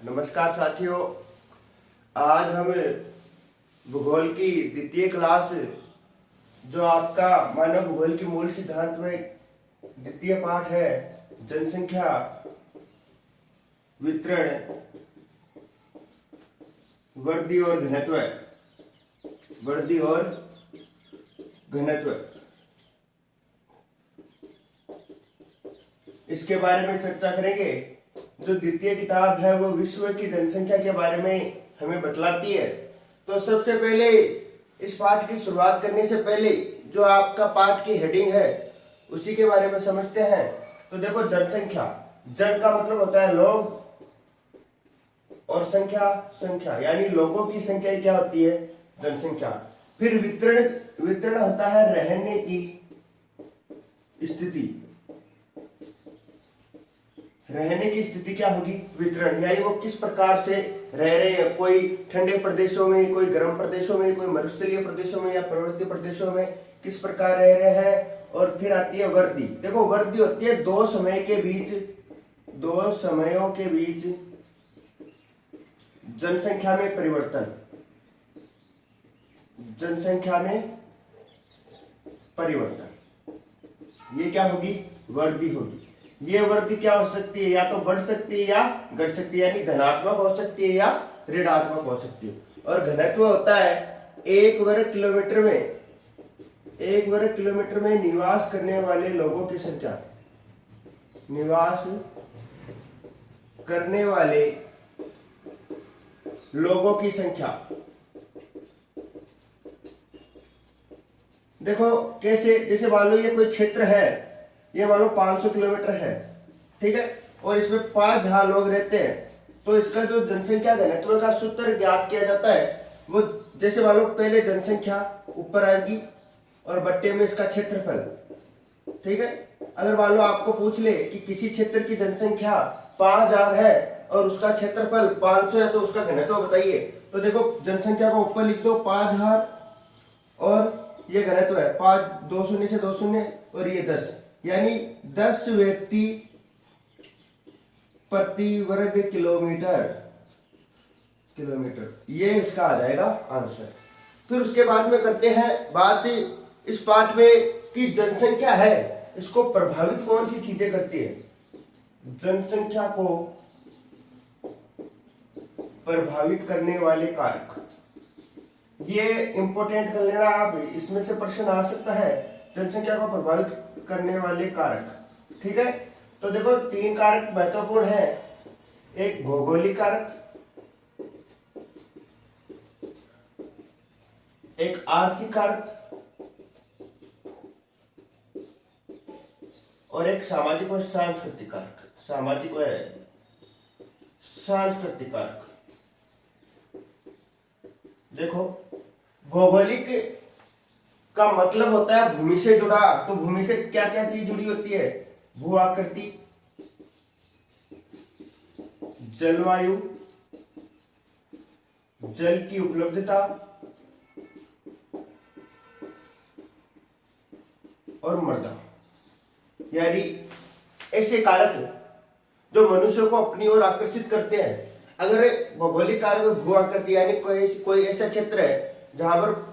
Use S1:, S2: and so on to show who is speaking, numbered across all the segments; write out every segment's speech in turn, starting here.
S1: नमस्कार साथियों, आज हम भूगोल की द्वितीय क्लास जो आपका मानव भूगोल की मूल सिद्धांत में द्वितीय पाठ है, जनसंख्या वितरण वृद्धि और घनत्व, इसके बारे में चर्चा करेंगे। जो द्वितीय किताब है वो विश्व की जनसंख्या के बारे में हमें बतलाती है। तो सबसे पहले इस पाठ की शुरुआत करने से पहले जो आपका पाठ की हेडिंग है उसी के बारे में समझते हैं। तो देखो, जनसंख्या, जन का मतलब होता है लोग और संख्या यानी लोगों की संख्या क्या होती है, जनसंख्या। फिर वितरण होता है रहने की स्थिति। रहने की स्थिति क्या होगी, वितरण, यानी वो किस प्रकार से रह रहे हैं, कोई ठंडे प्रदेशों में, कोई गर्म प्रदेशों में, कोई मरुस्थलीय प्रदेशों में या पर्वतीय प्रदेशों में किस प्रकार रह रहे हैं। और फिर आती है वृद्धि। देखो, वृद्धि होती है दो समयों के बीच जनसंख्या में परिवर्तन, ये क्या होगी, वृद्धि होगी। ये वृद्धि क्या हो सकती है, या तो बढ़ सकती है या घट सकती है, यानी धनात्मक हो सकती है या ऋणात्मक हो सकती है। और घनत्व होता है एक वर्ग किलोमीटर में निवास करने वाले लोगों की संख्या, निवास करने वाले लोगों की संख्या। देखो कैसे, जैसे मान लो ये कोई क्षेत्र है, ये मान लो 500 किलोमीटर है, ठीक है, और इसमें 5000 लोग रहते हैं। तो इसका जो जनसंख्या घनत्व का सूत्र ज्ञात किया जाता है वो, जैसे मान लो पहले जनसंख्या ऊपर आएगी और बट्टे में इसका क्षेत्रफल, ठीक है। अगर मान लो आपको पूछ ले कि किसी क्षेत्र की जनसंख्या 5000 है और उसका क्षेत्रफल 500 है, तो उसका घनत्व बताइए। तो देखो, जनसंख्या को ऊपर लिख दो 5000 और ये घनत्व है 5, 2 शून्य से 2 शून्य और ये 10, यानी 10 व्यक्ति प्रति वर्ग किलोमीटर, ये इसका आ जाएगा आंसर। फिर उसके बाद में करते हैं बात इस पाठ में कि जनसंख्या है, इसको प्रभावित कौन सी चीजें करती है। जनसंख्या को प्रभावित करने वाले कारक, ये इंपॉर्टेंट कर लेना आप, इसमें से प्रश्न आ सकता है। जनसंख्या को प्रभावित करने वाले कारक, ठीक है। तो देखो, 3 कारक महत्वपूर्ण हैं। एक भौगोलिक कारक, एक आर्थिक कारक और एक सामाजिक व सांस्कृतिक कारक। देखो, भौगोलिक का मतलब होता है भूमि से जुड़ा। तो भूमि से क्या क्या चीज जुड़ी होती है, भू आकृति, जलवायु, जल की उपलब्धता और मृदा, यानी ऐसे कारक जो मनुष्य को अपनी ओर आकर्षित करते हैं। अगर भौगोलिक कारक में भू आकृति, यानी कोई ऐसा क्षेत्र है जहां पर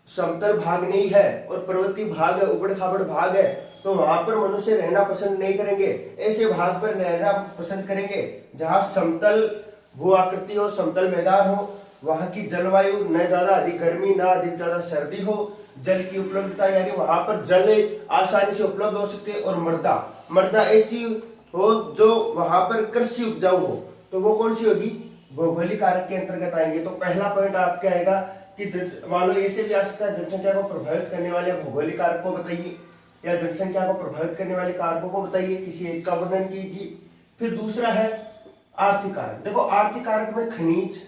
S1: समतल भाग नहीं है और पर्वतीय भाग है, उबड़ खाबड़ भाग है, तो वहां पर मनुष्य रहना पसंद नहीं करेंगे। ऐसे भाग पर रहना पसंद करेंगे जहां समतल भू आकृति हो, समतल मैदान हो, वहां की जलवायु न ज्यादा अधिक गर्मी ना अधिक ज्यादा सर्दी हो, जल की उपलब्धता, यानी वहां पर जल आसानी से उपलब्ध हो सकते, और मृदा ऐसी हो जो वहां पर कृषि उपजाऊ हो। तो वो कौन सी होगी, भौगोलिक कारक के अंतर्गत आएंगे। तो पहला पॉइंट आपका आएगा कि मान लो ऐसे भी आ सकता है, जनसंख्या को प्रभावित करने वाले भौगोलिक कारक को बताइए, या जनसंख्या को प्रभावित करने वाले कारकों को बताइए, किसी एक का वर्णन कीजिए। फिर दूसरा है आर्थिक कारक। देखो, आर्थिक कारक में खनिज,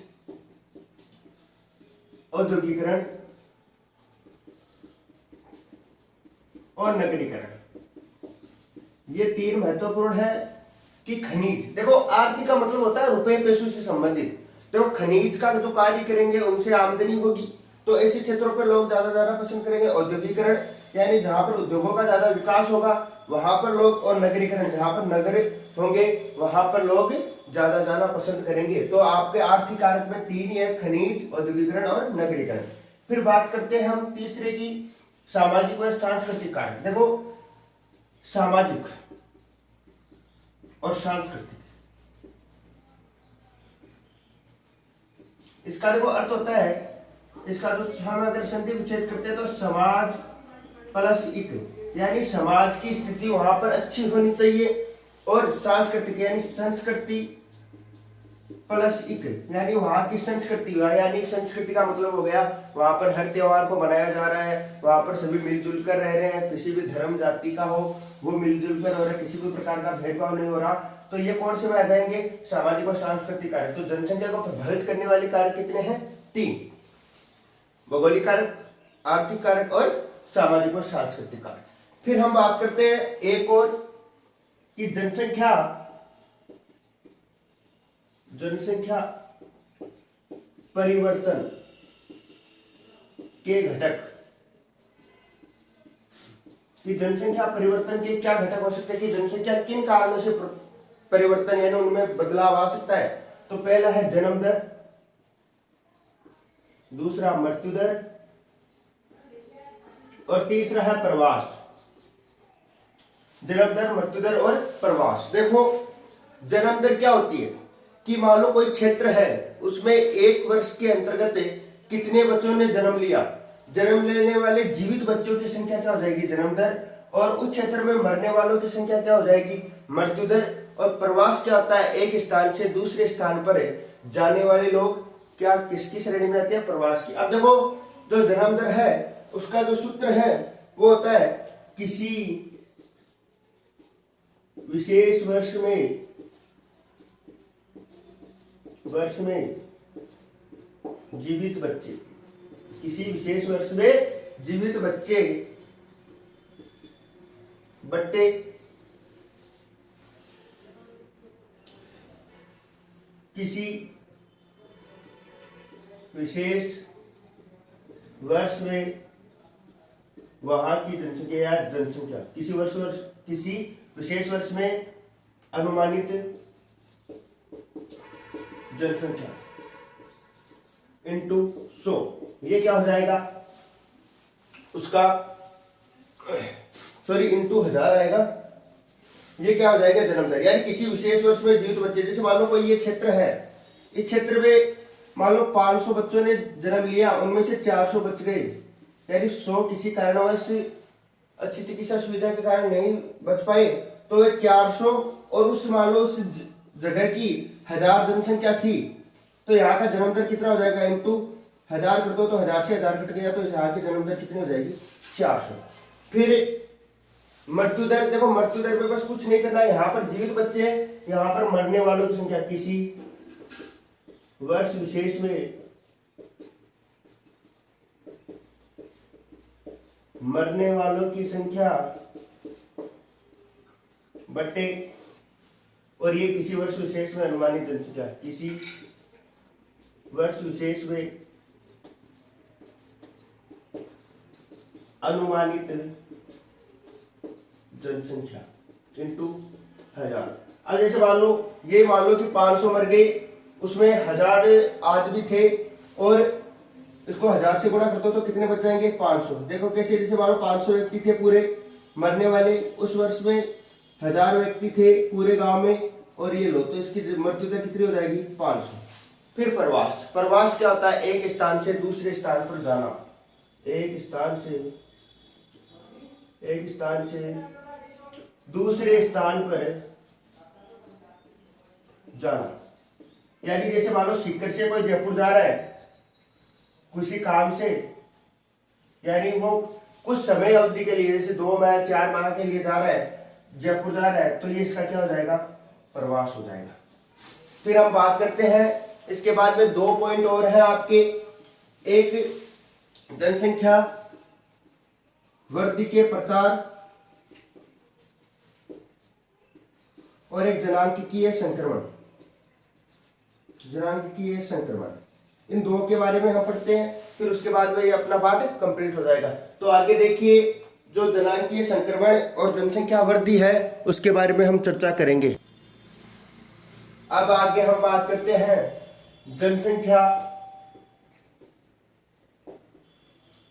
S1: औद्योगिकरण और नगरीकरण, ये 3 महत्वपूर्ण है। कि खनिज, देखो आर्थिक का मतलब होता है रुपए पैसों से संबंधित। देखो, खनिज का जो कार्य करेंगे उनसे आमदनी होगी, तो ऐसे क्षेत्रों पर लोग ज्यादा पसंद करेंगे। औद्योगिकरण, यानी जहां पर उद्योगों का ज्यादा विकास होगा वहां पर लोग, और नगरीकरण, जहां पर नगर होंगे वहां पर लोग ज्यादा जाना पसंद करेंगे। तो आपके आर्थिक कारक में 3 ही है, खनिज, औद्योगिकरण और नगरीकरण। फिर बात करते हैं हम तीसरे की, सामाजिक व सांस्कृतिक कारक। देखो सामाजिक और सांस्कृतिक, इसका देखो अर्थ होता है, इसका जो हम अगर संधि विच्छेद करते हैं तो समाज प्लस इक, यानी समाज की स्थिति वहां पर अच्छी होनी चाहिए, और सांस्कृतिक यानी संस्कृति प्लस इक, यानी वहां की संस्कृति, यानी संस्कृति का मतलब हो गया वहां पर हर त्योहार को मनाया जा रहा है, वहां पर सभी मिलजुल कर रह रहे हैं, किसी भी धर्म जाति का हो वो मिलजुल कर हो रहा है, किसी भी प्रकार का भेदभाव नहीं हो रहा। तो ये कौन से में आ जाएंगे, सामाजिक और सांस्कृतिक कारक। तो जनसंख्या को प्रभावित करने वाले कारक कितने हैं, 3, भौगोलिक कारक, आर्थिक कारक और सामाजिक और सांस्कृतिक कारक। फिर हम बात करते हैं एक और कि जनसंख्या परिवर्तन के घटक, कि जनसंख्या परिवर्तन के क्या घटक हो सकते हैं, कि जनसंख्या किन कारणों से परिवर्तन यानी उनमें बदलाव आ सकता है। तो पहला है जन्म दर, दूसरा मृत्यु दर, और तीसरा है प्रवास। जन्म दर, मृत्यु दर और प्रवास। देखो जन्म दर क्या होती है कि मान लो कोई क्षेत्र है, उसमें 1 वर्ष के अंतर्गत कितने बच्चों ने जन्म लिया, जन्म लेने वाले जीवित बच्चों की संख्या क्या हो जाएगी, जन्म दर, और उस क्षेत्र में मरने वालों की संख्या क्या हो जाएगी, मृत्यु दर। और प्रवास क्या होता है, एक स्थान से दूसरे स्थान पर जाने वाले लोग क्या किसकी श्रेणी में आते हैं, प्रवास की। अब देखो जो जन्म दर है उसका जो सूत्र है वो होता है किसी विशेष वर्ष में जीवित बच्चे, किसी विशेष वर्ष में जीवित बच्चे बट्टे किसी विशेष वर्ष में वहां की जनसंख्या या जनसंख्या, किसी विशेष वर्ष में अनुमानित जनसंख्या इंटू 100, ये क्या हो जाएगा उसका, सॉरी इंटू 1000 आएगा, ये क्या हो जाएगा जन्म दर। यानी किसी विशेष वर्ष में जीवित बच्चे, जैसे मान लो कोई ये क्षेत्र है, इस क्षेत्र में मान लो 500 बच्चों ने जन्म लिया, उनमें से 400 बच गए, यानी 100 किसी कारणवश अच्छी चिकित्सा सुविधा के कारण नहीं बच पाए, तो वे 400 और उस मान लो उस जगह की 1000 जनसंख्या थी, तो यहाँ का जन्म दर कितना हो जाएगा, इंटू 1000 कर दो तो 1000 से 1000 कट गया, तो यहाँ की जन्म दर कितनी हो जाएगी, 400। फिर मृत्यु दर, देखो मृत्यु दर में बस कुछ नहीं करना है, यहाँ पर जीवित बच्चे हैं, यहाँ पर मरने वालों की संख्या, किसी वर्ष विशेष में मरने वालों की संख्या बट्टे, और ये किसी वर्ष विशेष में अनुमानित जनसंख्या, किसी वर्ष विशेष में अनुमानित जनसंख्या इंटू 1000। अब जैसे मान लो कि 500 मर गए, उसमें 1000 आदमी थे, और इसको 1000 से गुणा कर दो तो कितने बच जाएंगे, 500। देखो कैसे, जैसे मान लो 500 व्यक्ति थे पूरे मरने वाले, उस वर्ष में 1000 व्यक्ति थे पूरे गांव में, और ये लो, तो इसकी मृत्यु दर कितनी हो जाएगी, 500। फिर प्रवास क्या होता है, एक स्थान से दूसरे स्थान पर जाना, एक स्थान से दूसरे स्थान पर जाना। यानी जैसे मान लो सीकर से कोई जयपुर जा रहा है किसी काम से, यानी वो कुछ समय अवधि के लिए, जैसे 2 माह 4 माह के लिए जा रहा है, जयपुर जा रहा है, तो ये इसका क्या हो जाएगा, प्रवास हो जाएगा। फिर हम बात करते हैं इसके बाद में 2 पॉइंट और है आपके, एक जनसंख्या वृद्धि के प्रकार और एक जनांकीय संक्रमण। इन 2 के बारे में हम पढ़ते हैं, फिर उसके बाद में ये अपना पाठ कंप्लीट हो जाएगा। तो आगे देखिए, जो जनांकीय संक्रमण और जनसंख्या वृद्धि है उसके बारे में हम चर्चा करेंगे। अब आगे हम बात करते हैं जनसंख्या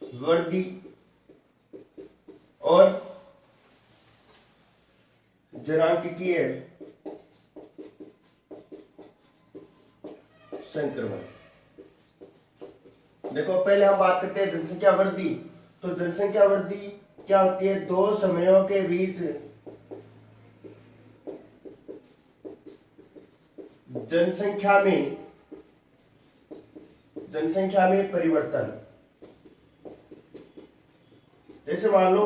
S1: वृद्धि और जनांकीय संक्रमण। देखो पहले हम बात करते हैं जनसंख्या वृद्धि। तो जनसंख्या वृद्धि क्या होती है? दो समयों के बीच जनसंख्या में परिवर्तन। जैसे मान लो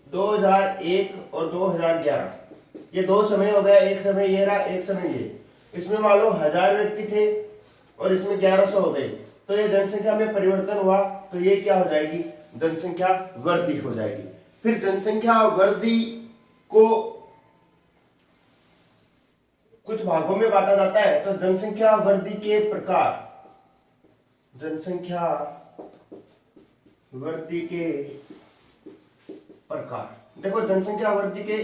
S1: 2001 और 2011 ये दो समय हो गया, एक समय ये रहा, एक समय ये। इसमें मान लो 1000 व्यक्ति थे और इसमें 1100 हो गए, तो ये जनसंख्या में परिवर्तन हुआ, तो ये क्या हो जाएगी? जनसंख्या वृद्धि हो जाएगी। फिर जनसंख्या वृद्धि को कुछ भागों में बांटा जाता है। तो जनसंख्या वृद्धि के प्रकार, जनसंख्या वृद्धि के प्रकार, देखो जनसंख्या वृद्धि के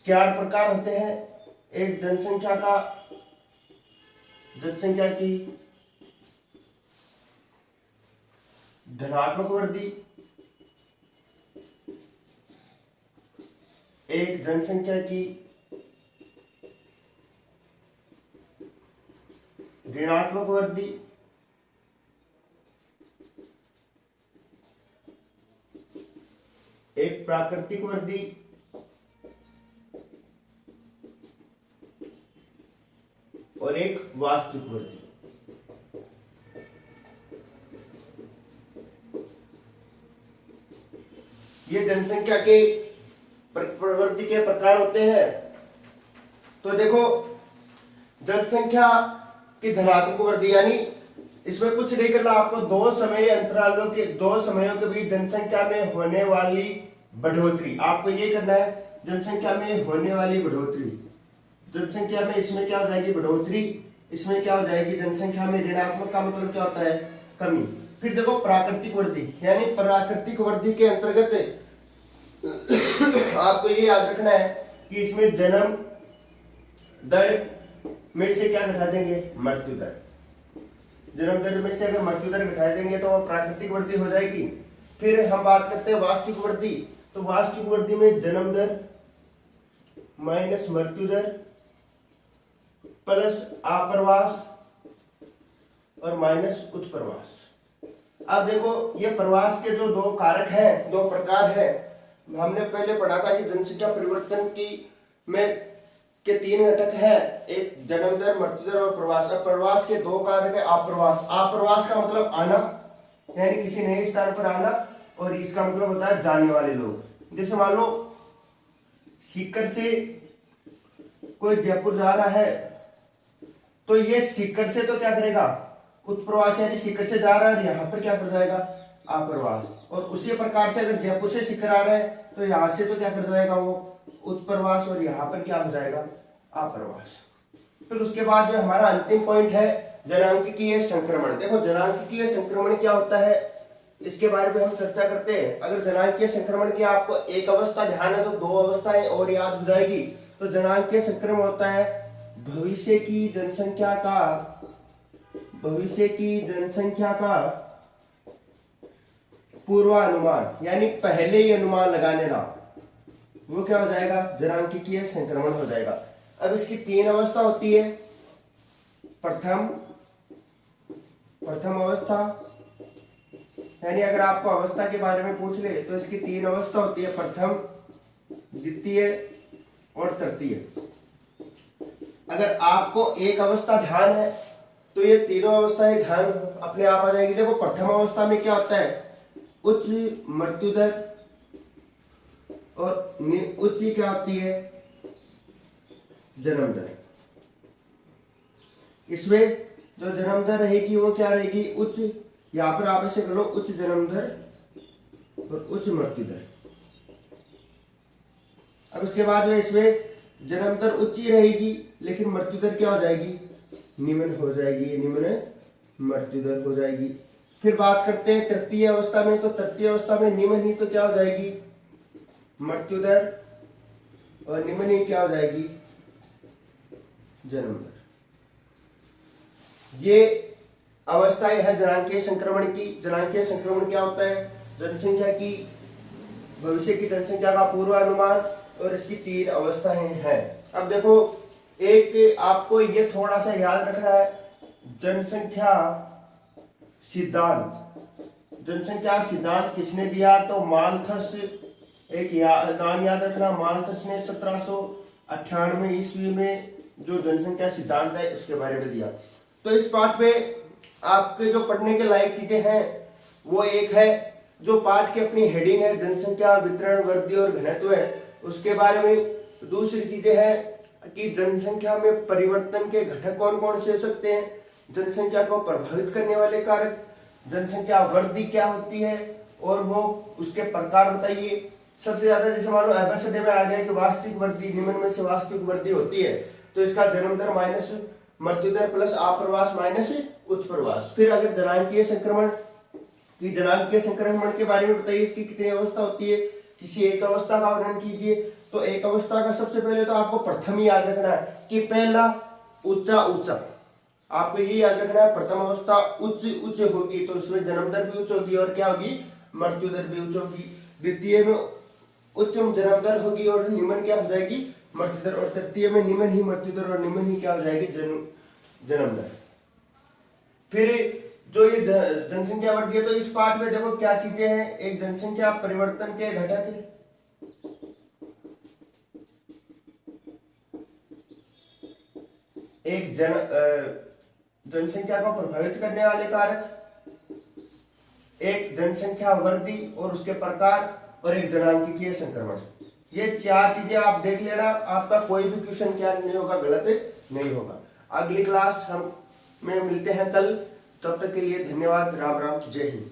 S1: 4 प्रकार होते हैं। एक जनसंख्या की धनात्मक वृद्धि, एक जनसंख्या की ऋणात्मक वृद्धि, एक प्राकृतिक वृद्धि और एक वास्तविक वृद्धि। ये जनसंख्या के प्रवृत्ति के प्रकार होते हैं। तो देखो जनसंख्या की धनात्मक वृद्धि यानी इसमें कुछ नहीं करना आपको, दो समयों के बीच जनसंख्या में होने वाली बढ़ोतरी, आपको ये करना है। जनसंख्या में होने वाली बढ़ोतरी, जनसंख्या में इसमें क्या हो जाएगी? बढ़ोतरी। इसमें क्या हो जाएगी? जनसंख्या में ऋणात्मक का मतलब क्या होता है? कमी। फिर देखो प्राकृतिक वृद्धि, यानी प्राकृतिक वृद्धि के अंतर्गत आपको ये याद रखना है कि इसमें जन्म दर में से क्या घटा देंगे? मृत्यु दर। जन्म दर में से अगर मृत्यु दर घटा देंगे तो वो प्राकृतिक वृद्धि हो जाएगी। फिर हम बात करते हैं वास्तविक वृद्धि। तो वास्तविक वृद्धि में जन्म दर माइनस मृत्यु दर प्लस आप्रवास और माइनस उत्प्रवास। अब देखो ये प्रवास के जो दो कारक हैं, दो प्रकार हैं, हमने पहले पढ़ा था कि जनसंख्या परिवर्तन की में के 3 घटक है, एक जन्म दर, मृत्यु दर और प्रवास। अब प्रवास के 2 कारक है। आप्रवास, आप्रवास का मतलब आना, यानी किसी नए स्थान पर आना, और इसका मतलब होता है जाने वाले लोग। जैसे मान लो सीकर से कोई जयपुर जा रहा है, तो ये सीकर से तो क्या करेगा? उत्प्रवास, यानी सीकर से जा रहा है और यहाँ पर क्या कर जाएगा? आप्रवास। और उसी प्रकार से अगर जयपुर से सीकर आ रहा है तो यहाँ से तो क्या कर जाएगा? वो उत्प्रवास, और यहाँ पर क्या हो जाएगा? आप्रवास। फिर उसके बाद जो हमारा अंतिम पॉइंट है जनांकीय संक्रमण। देखो जनांकीय संक्रमण क्या होता है, इसके बारे में हम चर्चा करते हैं। अगर जनांकीय संक्रमण की आपको एक अवस्था ध्यान है तो 2 अवस्थाएं और याद हो जाएगी। तो जनांकीय संक्रमण होता है भविष्य की जनसंख्या का पूर्वानुमान, यानी पहले ही अनुमान लगा लेना, वो क्या हो जाएगा? जनांकीय संक्रमण हो जाएगा। अब इसकी 3 अवस्था होती है। प्रथम अवस्था, यानी अगर आपको अवस्था के बारे में पूछ ले तो इसकी 3 अवस्था होती है, प्रथम, द्वितीय और तृतीय। अगर आपको एक अवस्था ध्यान है तो ये तीनों अवस्थाएं ध्यान अपने आप आ जाएगी। देखो प्रथम अवस्था में क्या होता है? उच्च मृत्यु दर और उच्च क्या होती है? जन्म दर। इसमें जो जन्म दर रहेगी वो क्या रहेगी? उच्च। यहां पर आप इसे कर लो उच्च जन्म दर और उच्च मृत्यु दर। अब उसके बाद में इसमें जन्म दर उच्च ही रहेगी, लेकिन मृत्यु दर क्या हो जाएगी? निम्न हो जाएगी, निम्न मृत्यु दर हो जाएगी। फिर बात करते हैं तृतीय अवस्था में। तो तृतीय अवस्था में निम्न ही तो क्या हो जाएगी? मृत्यु दर, और निम्न ही क्या हो जाएगी? जन्म दर। ये अवस्थाएं है जनांकीय संक्रमण की। जनांकीय संक्रमण क्या होता है? जनसंख्या की, भविष्य की जनसंख्या का पूर्वानुमान, और इसकी 3 अवस्थाएं हैं। अब देखो, एक आपको ये थोड़ा सा याद रखना है, जनसंख्या सिद्धांत। जनसंख्या सिद्धांत किसने दिया? तो माल्थस, एक नाम याद रखना, माल्थस ने 1798 ईस्वी में जो जनसंख्या सिद्धांत है उसके बारे में दिया। तो इस पाठ में आपके जो पढ़ने के लायक चीजें हैं वो एक है, जो पाठ की अपनी हेडिंग है जनसंख्या वितरण वृद्धि और घनत्व है, उसके बारे में। दूसरी चीजें हैं कि जनसंख्या में परिवर्तन के घटक कौन कौन से हो सकते हैं, जनसंख्या को प्रभावित करने वाले कारक, जनसंख्या वृद्धि क्या होती है और वो उसके प्रकार बताइए। सबसे ज्यादा जैसे मान लो एबीसीडी में आ गया कि वास्तविक वृद्धि, निम्न में से वास्तविक वृद्धि होती है, तो इसका जन्म दर माइनस मृत्यु दर प्लस आप्रवास माइनस उत्प्रवास। फिर अगर जनांकीय संक्रमण की, जनांकीय संक्रमण के बारे में बताइए, इसकी कितनी अवस्था होती है, किसी एक अवस्था का वर्णन कीजिए। तो एक अवस्था का सबसे पहले तो आपको प्रथम ही याद रखना है कि पहला ऊंचा ऊंचा, आपको ये याद रखना है प्रथम अवस्था उच्च होगी, तो उसमें जन्म दर भी उच्च होगी और क्या होगी, मृत्यु दर भी उच्च होगी। द्वितीय में उच्च जन्म दर होगी और निम्न क्या हो जाएगी, मृत्यु दर, और तृतीय में निम्न ही मृत्यु दर और निम्न ही क्या हो जाएगी, जन्म दर। फिर जो ये जनसंख्या वृद्धि है, तो इस पाठ में देखो क्या चीजें हैं, एक जनसंख्या परिवर्तन के घटक है, एक जनसंख्या को प्रभावित करने वाले कारक, एक जनसंख्या वृद्धि और उसके प्रकार, और एक जनांकीय संक्रमण। ये 4 चीजें आप देख लेना, आपका कोई भी क्वेश्चन क्या नहीं होगा, गलत नहीं होगा। अगली क्लास हम में मिलते हैं कल, तब तक के लिए धन्यवाद। राम राम, जय हिंद।